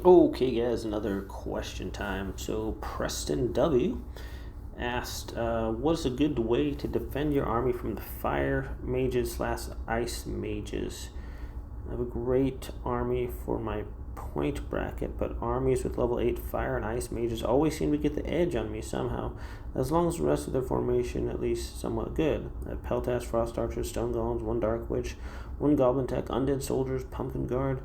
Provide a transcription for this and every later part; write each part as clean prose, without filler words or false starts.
Okay, guys, another question time. So, Preston W asked, what is a good way to defend your army from the fire mages / ice mages? I have a great army for my point bracket, but armies with level 8 fire and ice mages always seem to get the edge on me somehow, as long as the rest of their formation at least somewhat good. I have Peltas, Frost Archers, Stone Golems, 1 Dark Witch, 1 Goblin Tech, Undead Soldiers, Pumpkin Guard,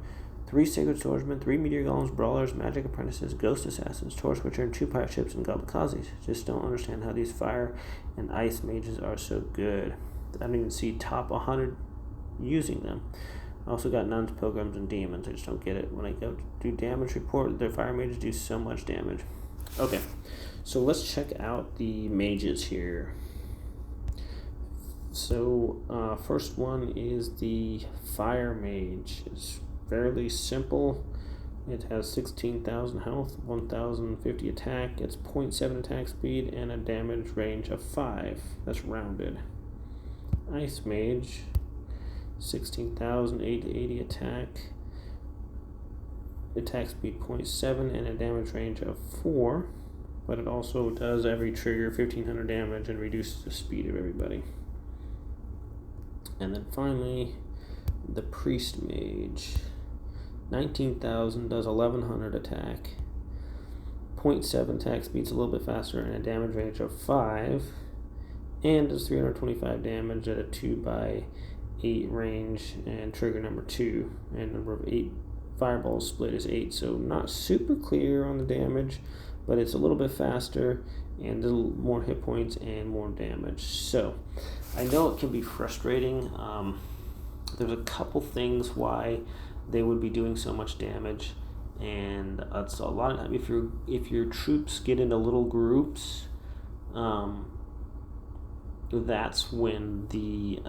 3 Sacred Swordsmen, 3 Meteor Golems, Brawlers, Magic Apprentices, Ghost Assassins, Torch Witcher, and 2 Pirate Ships and Goblin-Kazis. Just don't understand how these fire and ice mages are so good. I don't even see top 100 using them. I also got nuns, pilgrims, and demons. I just don't get it. When I go to do damage report, the fire mages do so much damage. Okay, so let's check out the mages here. So, first one is the fire mage. It's fairly simple. It has 16,000 health, 1,050 attack. It's 0.7 attack speed and a damage range of 5. That's rounded. Ice mage. 16,880 attack speed 0.7 and a damage range of 4, but it also does every trigger 1,500 damage and reduces the speed of everybody. And then finally, the priest mage, 19,000, does 1,100 attack, 0.7 attack speed's a little bit faster and a damage range of 5, and does 325 damage at a 2x8 range and trigger number 2, and number of 8 fireballs split is 8, so not super clear on the damage, but it's a little bit faster and a little more hit points and more damage. So I know it can be frustrating. There's a couple things why they would be doing so much damage, and it's a lot of time if your troops get into little groups, that's when the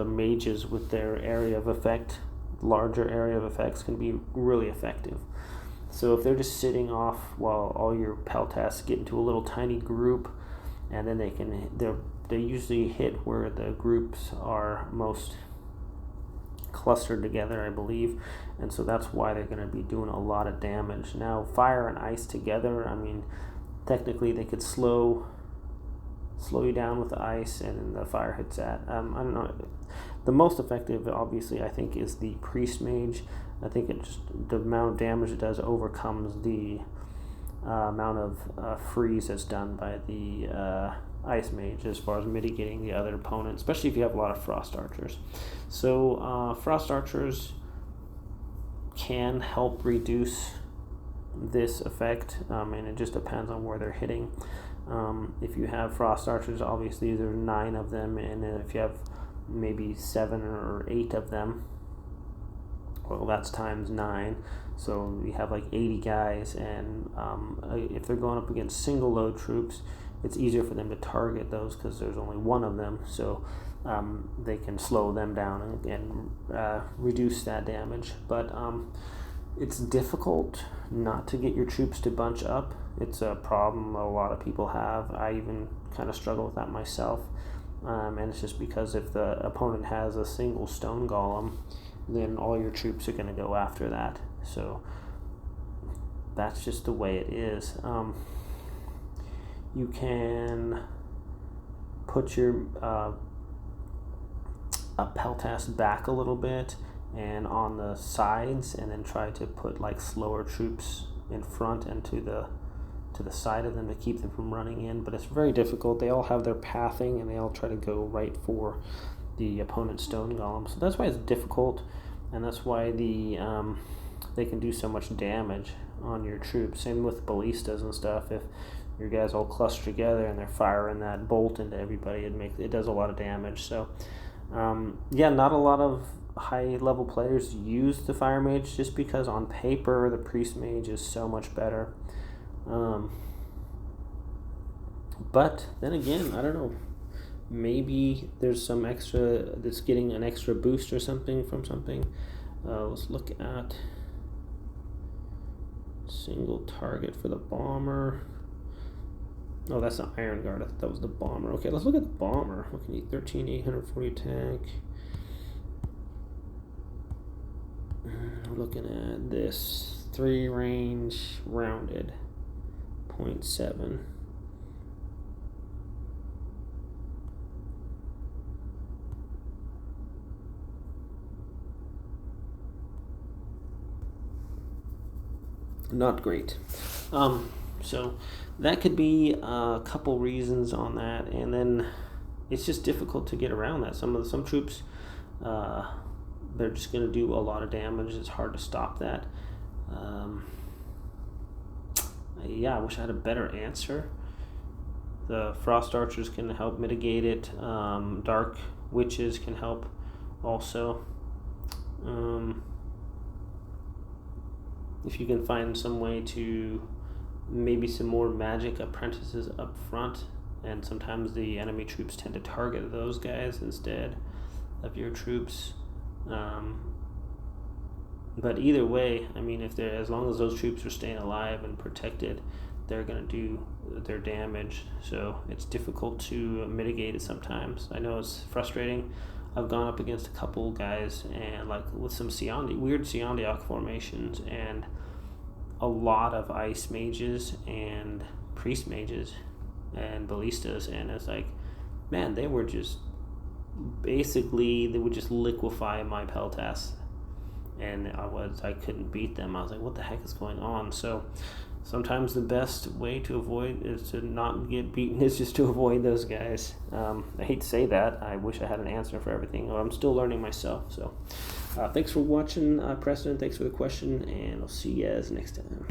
mages with their area of effect, larger area of effects, can be really effective. So if they're just sitting off while all your Peltas get into a little tiny group, and then they usually hit where the groups are most clustered together, I believe, and so that's why they're going to be doing a lot of damage. Now, fire and ice together, I mean, technically they could slow you down with the ice, and then the fire hits that. I don't know. The most effective, obviously, I think, is the priest mage. I think the amount of damage it does overcomes the amount of freeze that's done by the ice mage as far as mitigating the other opponent, especially if you have a lot of frost archers. So frost archers can help reduce this effect, and it just depends on where they're hitting. If you have frost archers, obviously there's 9 of them, and if you have maybe 7 or 8 of them, well, that's times 9, so you have like 80 guys, and if they're going up against single load troops, it's easier for them to target those because there's only 1 of them, so they can slow them down and reduce that damage. But it's difficult not to get your troops to bunch up. It's a problem a lot of people have. I even kind of struggle with that myself. And it's just because if the opponent has a single stone golem, then all your troops are going to go after that. So that's just the way it is. You can put your Peltas back a little bit and on the sides, and then try to put like slower troops in front and to the side of them to keep them from running in, but it's very difficult. They all have their pathing and they all try to go right for the opponent's stone golem, so that's why it's difficult, and that's why they can do so much damage on your troops. Same with ballistas and stuff. If your guys all cluster together and they're firing that bolt into everybody, it does a lot of damage. So not a lot of high level players use the fire mage just because on paper the priest mage is so much better. But then again, I don't know, maybe there's some extra that's getting an extra boost or something from something. Let's look at single target for the bomber. Oh, that's the Iron Guard. I thought that was the bomber. Okay, let's look at the bomber. What can you 13,840 attack. We're looking at this 3 range rounded 0.7. Not great. So that could be a couple reasons on that, and then it's just difficult to get around that. Some troops, they're just going to do a lot of damage. It's hard to stop that. Yeah, I wish I had a better answer. The Frost Archers can help mitigate it. Dark Witches can help also. If you can find some way to maybe some more magic apprentices up front, and sometimes the enemy troops tend to target those guys instead of your troops. But either way, I mean, if they're, as long as those troops are staying alive and protected, they're going to do their damage. So it's difficult to mitigate it sometimes. I know it's frustrating. I've gone up against a couple guys and like with some weird Seondiok formations and a lot of ice mages and priest mages and ballistas, and it's like, man, they were just basically, they would just liquefy my Peltas, and I couldn't beat them. I was like, what the heck is going on? So sometimes the best way to avoid is to not get beaten is just to avoid those guys. I hate to say that. I wish I had an answer for everything. I'm still learning myself. So thanks for watching, Preston. Thanks for the question, and I'll see you guys next time.